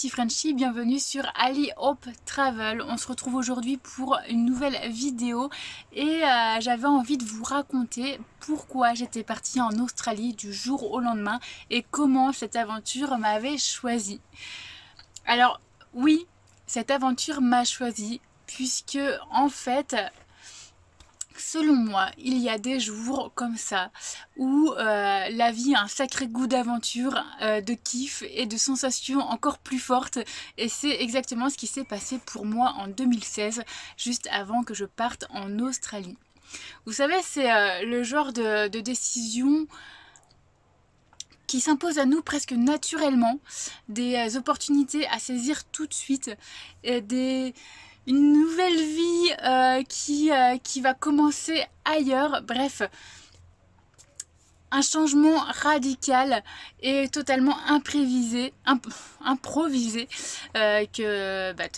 petit Frenchie, bienvenue sur Ali Hope Travel. On se retrouve aujourd'hui pour une nouvelle vidéo et j'avais envie de vous raconter pourquoi j'étais partie en Australie du jour au lendemain et comment cette aventure m'avait choisie. Alors oui, cette aventure m'a choisie puisque en fait... Selon moi, il y a des jours comme ça où la vie a un sacré goût d'aventure, de kiff et de sensations encore plus fortes. Et c'est exactement ce qui s'est passé pour moi en 2016, juste avant que je parte en Australie. Vous savez, c'est le genre de décision qui s'impose à nous presque naturellement, des opportunités à saisir tout de suite, une nouvelle vie qui va commencer ailleurs, bref, un changement radical et totalement improvisé,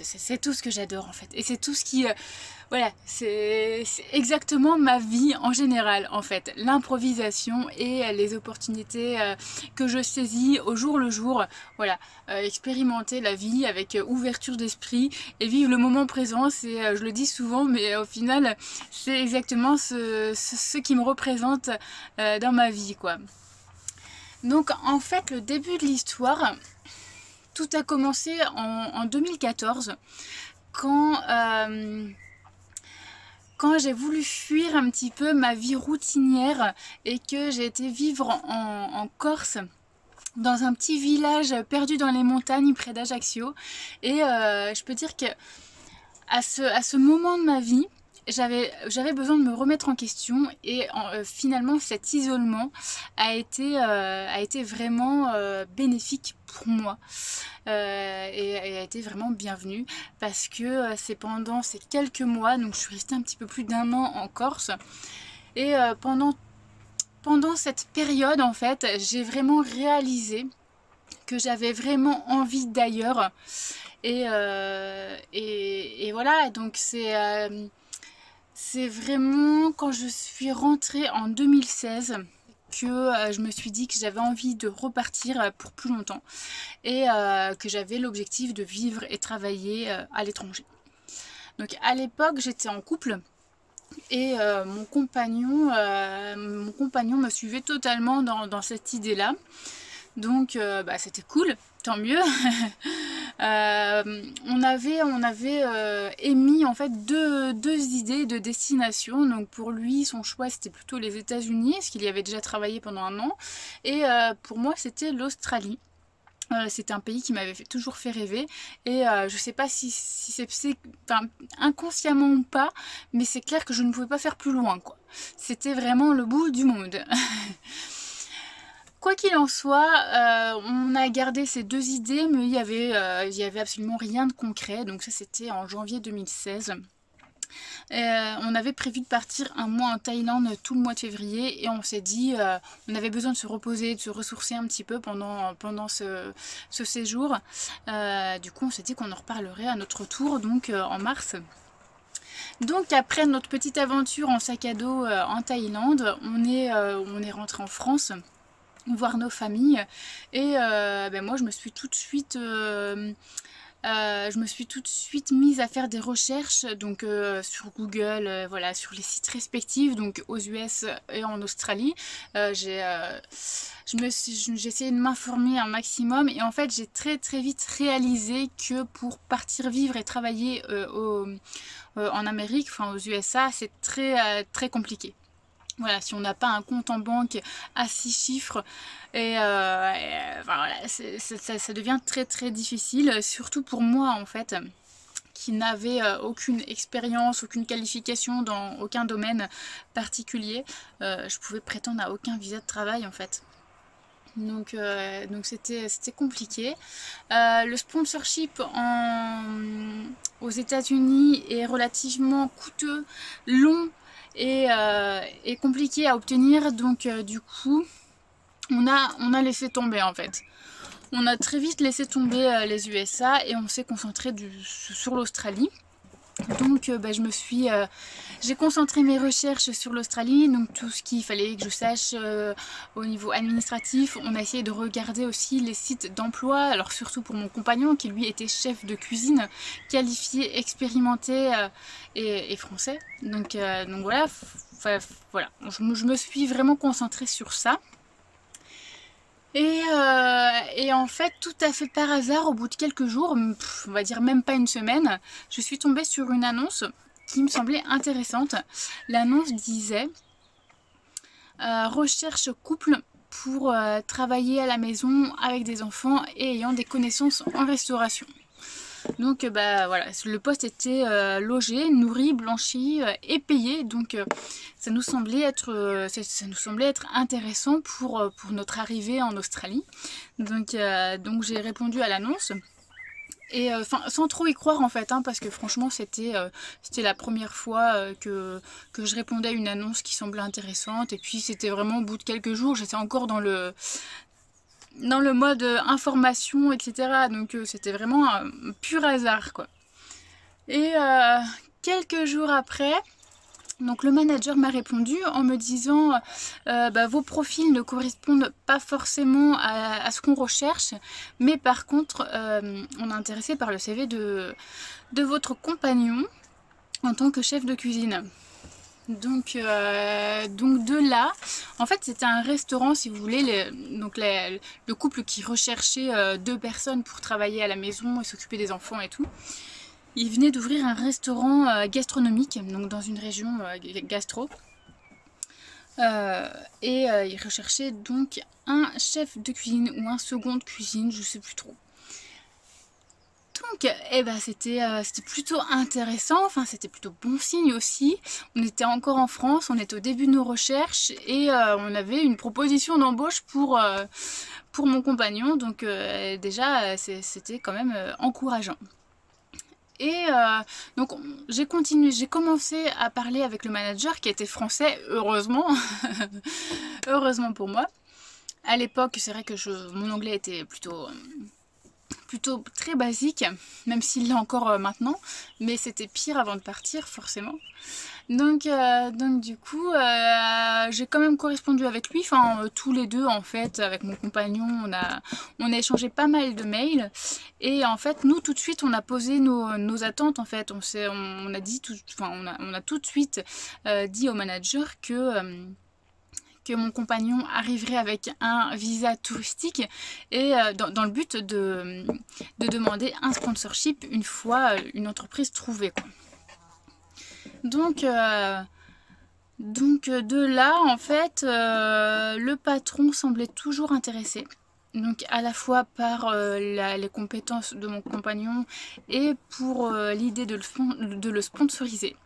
c'est tout ce que j'adore en fait, et c'est tout ce qui... voilà, c'est exactement ma vie en général en fait, l'improvisation et les opportunités que je saisis au jour le jour, voilà, expérimenter la vie avec ouverture d'esprit et vivre le moment présent, je le dis souvent mais au final c'est exactement ce qui me représente dans ma vie quoi. Donc en fait le début de l'histoire, tout a commencé en 2014 quand j'ai voulu fuir un petit peu ma vie routinière et que j'ai été vivre en Corse, dans un petit village perdu dans les montagnes près d'Ajaccio. Et je peux dire que à ce moment de ma vie, j'avais besoin de me remettre en question et finalement cet isolement a été vraiment bénéfique pour moi et a été vraiment bienvenu parce que c'est pendant ces quelques mois, donc je suis restée un petit peu plus d'1 an en Corse et pendant cette période en fait j'ai vraiment réalisé que j'avais vraiment envie d'ailleurs et voilà, donc c'est vraiment quand je suis rentrée en 2016 que je me suis dit que j'avais envie de repartir pour plus longtemps et que j'avais l'objectif de vivre et travailler à l'étranger. Donc à l'époque j'étais en couple et mon compagnon me suivait totalement dans cette idée-là. Donc c'était cool, tant mieux. On avait émis en fait deux idées de destination. Donc pour lui, son choix c'était plutôt les États-Unis, parce qu'il y avait déjà travaillé pendant 1 an. Et pour moi, c'était l'Australie. C'était un pays qui m'avait toujours fait rêver et je sais pas si c'est enfin, inconsciemment ou pas, mais c'est clair que je ne pouvais pas faire plus loin quoi. C'était vraiment le bout du monde. Quoi qu'il en soit, on a gardé ces 2 idées, mais il y avait absolument rien de concret. Donc ça c'était en janvier 2016. On avait prévu de partir 1 mois en Thaïlande tout le mois de février et on s'est dit on avait besoin de se reposer, de se ressourcer un petit peu pendant ce séjour. Du coup on s'est dit qu'on en reparlerait à notre tour, donc en mars. Donc après notre petite aventure en sac à dos en Thaïlande, on est rentré en France voir nos familles et moi je me suis tout de suite mise à faire des recherches donc sur Google, voilà, sur les sites respectifs, donc aux US et en Australie. J'ai essayé de m'informer un maximum et en fait j'ai très vite réalisé que pour partir vivre et travailler en Amérique, enfin aux USA, c'est très compliqué. Voilà, si on n'a pas un compte en banque à 6 chiffres, voilà, ça devient très difficile, surtout pour moi en fait, qui n'avait aucune expérience, aucune qualification dans aucun domaine particulier. Je pouvais prétendre à aucun visa de travail en fait. Donc c'était compliqué. Le sponsorship aux États-Unis est relativement coûteux, long et compliqué à obtenir, donc du coup on a laissé tomber en fait. On a très vite laissé tomber les USA et on s'est concentré sur l'Australie. Donc j'ai concentré mes recherches sur l'Australie, donc tout ce qu'il fallait que je sache au niveau administratif. On a essayé de regarder aussi les sites d'emploi, alors surtout pour mon compagnon qui lui était chef de cuisine, qualifié, expérimenté et français. Donc voilà, voilà. Je me suis vraiment concentrée sur ça. Et en fait, tout à fait par hasard, au bout de quelques jours, on va dire même pas une semaine, je suis tombée sur une annonce qui me semblait intéressante. L'annonce disait recherche couple pour travailler à la maison avec des enfants et ayant des connaissances en restauration. Donc voilà, le poste était logé, nourri, blanchi et payé, donc ça nous semblait être intéressant pour notre arrivée en Australie. Donc j'ai répondu à l'annonce. Et sans trop y croire en fait, hein, parce que franchement c'était la première fois que je répondais à une annonce qui semblait intéressante. Et puis c'était vraiment au bout de quelques jours, j'étais encore dans le mode information, etc. Donc c'était vraiment un pur hasard, quoi. Et quelques jours après, donc le manager m'a répondu en me disant vos profils ne correspondent pas forcément à ce qu'on recherche, mais par contre on est intéressé par le CV de votre compagnon en tant que chef de cuisine. Donc de là, en fait c'était un restaurant, si vous voulez, le couple qui recherchait 2 personnes pour travailler à la maison et s'occuper des enfants et tout. Il venait d'ouvrir un restaurant gastronomique, donc dans une région gastro. Il recherchait donc un chef de cuisine ou un second de cuisine, je sais plus trop. Donc c'était plutôt intéressant, enfin c'était plutôt bon signe aussi. On était encore en France, on était au début de nos recherches et on avait une proposition d'embauche pour mon compagnon, donc déjà c'était quand même encourageant. Et donc j'ai commencé à parler avec le manager qui était français, heureusement, heureusement pour moi. À l'époque, c'est vrai que mon anglais était plutôt très basique, même s'il l'est encore maintenant, mais c'était pire avant de partir, forcément. Donc du coup, j'ai quand même correspondu avec lui, enfin tous les deux en fait, avec mon compagnon, on a échangé pas mal de mails, et en fait nous tout de suite on a posé nos attentes en fait, on a tout de suite dit au manager que mon compagnon arriverait avec un visa touristique et dans le but de demander un sponsorship une fois une entreprise trouvée, quoi. Donc de là en fait le patron semblait toujours intéressé, donc à la fois par les compétences de mon compagnon et pour l'idée de le sponsoriser.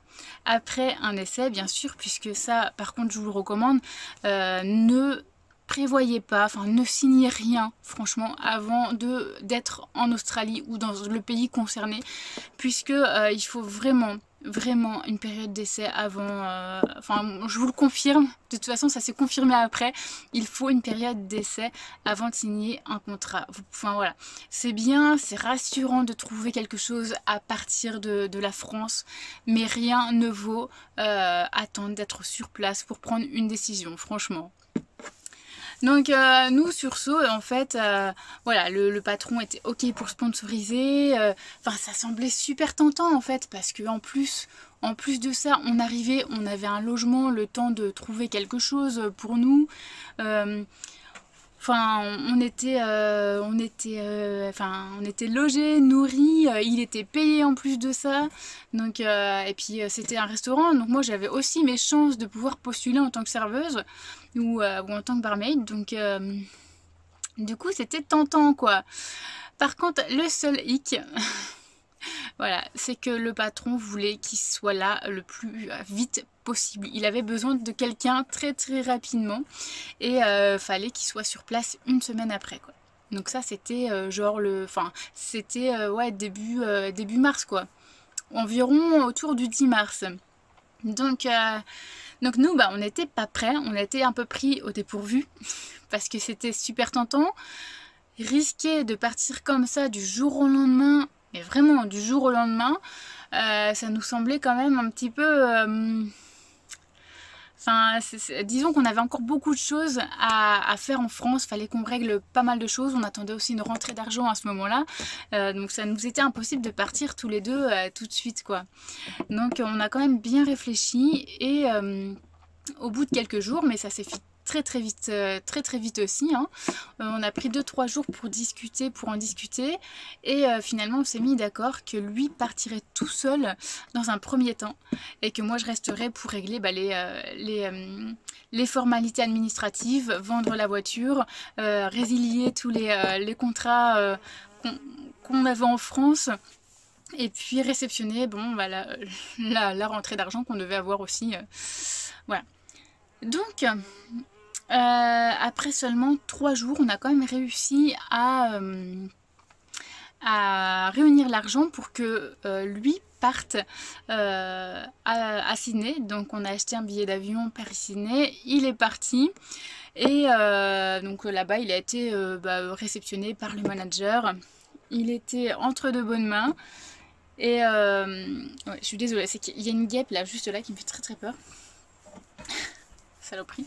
Après un essai bien sûr, puisque ça par contre je vous le recommande, ne prévoyez pas, enfin ne signez rien franchement avant d'être en Australie ou dans le pays concerné, puisque il faut vraiment une période d'essai avant, enfin je vous le confirme, de toute façon ça s'est confirmé après, il faut une période d'essai avant de signer un contrat. Enfin voilà, c'est bien, c'est rassurant de trouver quelque chose à partir de la France, mais rien ne vaut attendre d'être sur place pour prendre une décision, franchement. Donc nous sur ce, en fait, voilà, le patron était ok pour sponsoriser, enfin ça semblait super tentant en fait, parce que en plus de ça, on avait un logement, le temps de trouver quelque chose pour nous. Enfin, on était logés, nourris, il était payé en plus de ça. Donc, et puis c'était un restaurant, donc moi j'avais aussi mes chances de pouvoir postuler en tant que serveuse ou en tant que barmaid. Donc, du coup, c'était tentant, quoi. Par contre, le seul hic, voilà, c'est que le patron voulait qu'il soit là le plus vite possible. Il avait besoin de quelqu'un très très rapidement et fallait qu'il soit sur place une semaine après, quoi. Donc ça c'était ouais, début mars, quoi. Environ autour du 10 mars. Donc nous on n'était pas prêts, on était un peu pris au dépourvu parce que c'était super tentant. Risquer de partir comme ça du jour au lendemain, mais vraiment du jour au lendemain, ça nous semblait quand même un petit peu... Enfin, disons qu'on avait encore beaucoup de choses à faire en France, fallait qu'on règle pas mal de choses, on attendait aussi une rentrée d'argent à ce moment-là, donc ça nous était impossible de partir tous les deux tout de suite quoi. Donc on a quand même bien réfléchi et au bout de quelques jours, mais ça s'est fait très vite aussi, hein. On a pris 2-3 jours pour en discuter et finalement on s'est mis d'accord que lui partirait tout seul dans un premier temps et que moi je resterais pour régler les formalités administratives, vendre la voiture, résilier tous les contrats qu'on avait en France. Et puis réceptionner la rentrée d'argent qu'on devait avoir aussi. Voilà. Donc, après seulement 3 jours, on a quand même réussi à réunir l'argent pour que lui parte à Sydney. Donc on a acheté un billet d'avion Paris-Sydney, il est parti. Et donc là-bas, il a été réceptionné par le manager. Il était entre de bonnes mains. Et ouais, je suis désolée, c'est qu'il y a une guêpe là, juste là, qui me fait très peur. Saloperie.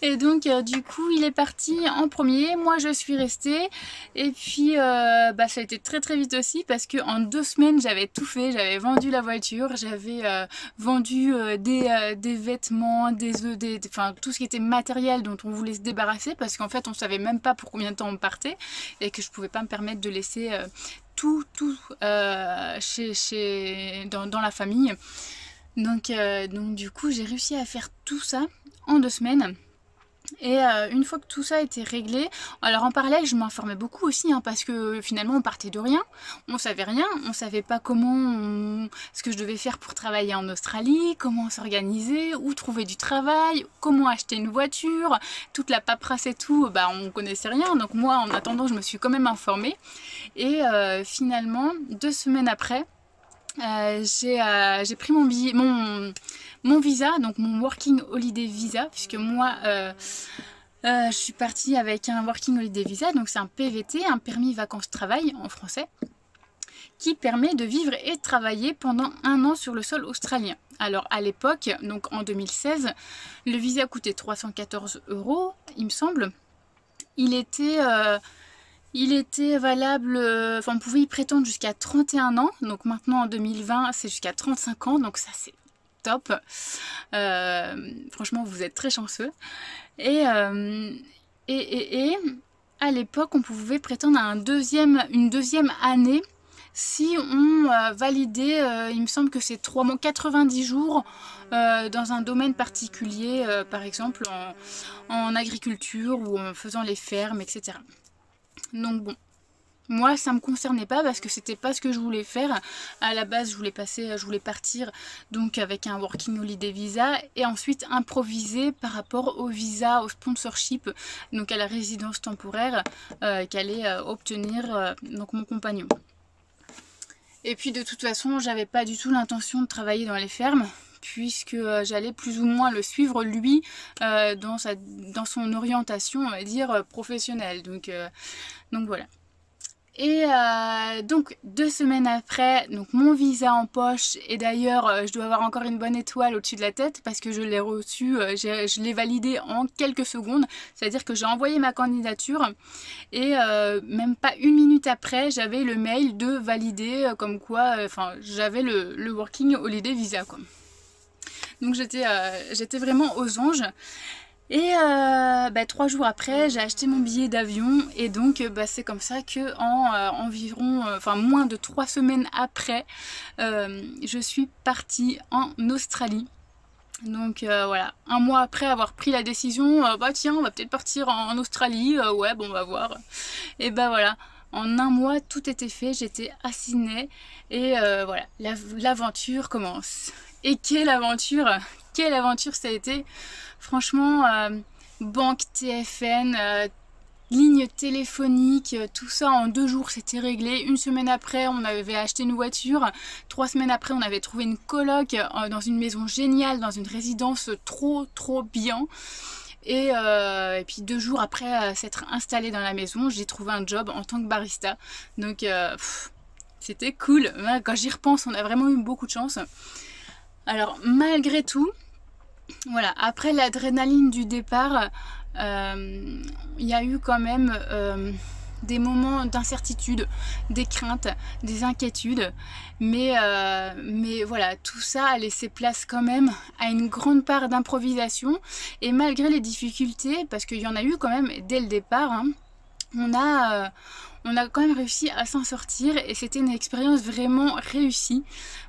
Et donc du coup il est parti en premier, moi je suis restée et puis ça a été très vite aussi parce que en 2 semaines j'avais tout fait, j'avais vendu la voiture, j'avais vendu des vêtements, enfin tout ce qui était matériel dont on voulait se débarrasser parce qu'en fait on savait même pas pour combien de temps on partait et que je pouvais pas me permettre de laisser tout dans la famille. Donc du coup j'ai réussi à faire tout ça en 2 semaines. Et une fois que tout ça a été réglé, alors en parallèle je m'informais beaucoup aussi hein, parce que finalement on partait de rien, on savait rien, on savait pas ce que je devais faire pour travailler en Australie, comment s'organiser, où trouver du travail, comment acheter une voiture, toute la paperasse et tout, on connaissait rien. Donc moi en attendant je me suis quand même informée et finalement 2 semaines après j'ai pris mon visa, donc mon Working Holiday Visa, puisque moi je suis partie avec un Working Holiday Visa, donc c'est un PVT, un permis vacances-travail en français, qui permet de vivre et travailler pendant 1 an sur le sol australien. Alors à l'époque, donc en 2016, le visa coûtait 314 €, il me semble. Il était valable, on pouvait y prétendre jusqu'à 31 ans, donc maintenant en 2020 c'est jusqu'à 35 ans, donc ça c'est top. Franchement vous êtes très chanceux. Et à l'époque on pouvait prétendre à une deuxième année si on validait, il me semble que c'est 90 jours dans un domaine particulier, par exemple en agriculture ou en faisant les fermes, etc. Donc bon, moi ça me concernait pas parce que c'était pas ce que je voulais faire. À la base je voulais partir donc avec un Working Holiday Visa et ensuite improviser par rapport au visa, au sponsorship, donc à la résidence temporaire qu'allait obtenir donc mon compagnon. Et puis de toute façon j'avais pas du tout l'intention de travailler dans les fermes, puisque j'allais plus ou moins le suivre lui dans son orientation, on va dire, professionnelle. Donc voilà. Et donc 2 semaines après, donc mon visa en poche, et d'ailleurs je dois avoir encore une bonne étoile au-dessus de la tête parce que je l'ai reçu, je l'ai validé en quelques secondes, c'est-à-dire que j'ai envoyé ma candidature et même pas 1 minute après j'avais le mail de valider comme quoi, j'avais le Working Holiday Visa quoi. Donc j'étais vraiment aux anges. Et 3 jours après, j'ai acheté mon billet d'avion et donc c'est comme ça que environ, moins de 3 semaines après, je suis partie en Australie. Donc voilà, 1 mois après avoir pris la décision, tiens, on va peut-être partir en Australie, ouais, bon, on va voir. Et voilà, en 1 mois, tout était fait, j'étais à Sydney et voilà, l'aventure commence. Et quelle aventure ça a été! Franchement, banque TFN, ligne téléphonique, tout ça en 2 jours c'était réglé. 1 semaine après on avait acheté une voiture, 3 semaines après on avait trouvé une coloc dans une maison géniale, dans une résidence trop bien. Et puis 2 jours après s'être installée dans la maison, j'ai trouvé un job en tant que barista. Donc C'était cool. Quand j'y repense, on a vraiment eu beaucoup de chance. Alors malgré tout, voilà, après l'adrénaline du départ, il y a eu quand même des moments d'incertitude, des craintes, des inquiétudes, mais voilà, tout ça a laissé place quand même à une grande part d'improvisation, et malgré les difficultés, parce qu'il y en a eu quand même dès le départ, hein, on a quand même réussi à s'en sortir, et c'était une expérience vraiment réussie.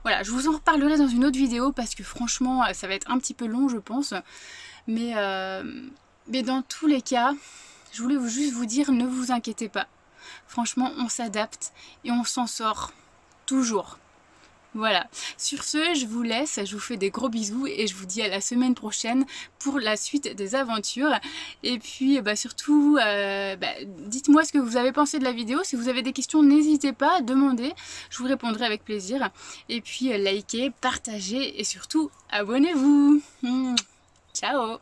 Voilà, je vous en reparlerai dans une autre vidéo parce que franchement ça va être un petit peu long je pense, mais dans tous les cas, je voulais juste vous dire, ne vous inquiétez pas. Franchement, on s'adapte et on s'en sort toujours. Voilà, sur ce, je vous laisse, je vous fais des gros bisous et je vous dis à la semaine prochaine pour la suite des aventures. Et puis surtout, dites-moi ce que vous avez pensé de la vidéo. Si vous avez des questions, n'hésitez pas à demander, je vous répondrai avec plaisir. Et puis likez, partagez et surtout abonnez-vous. Ciao.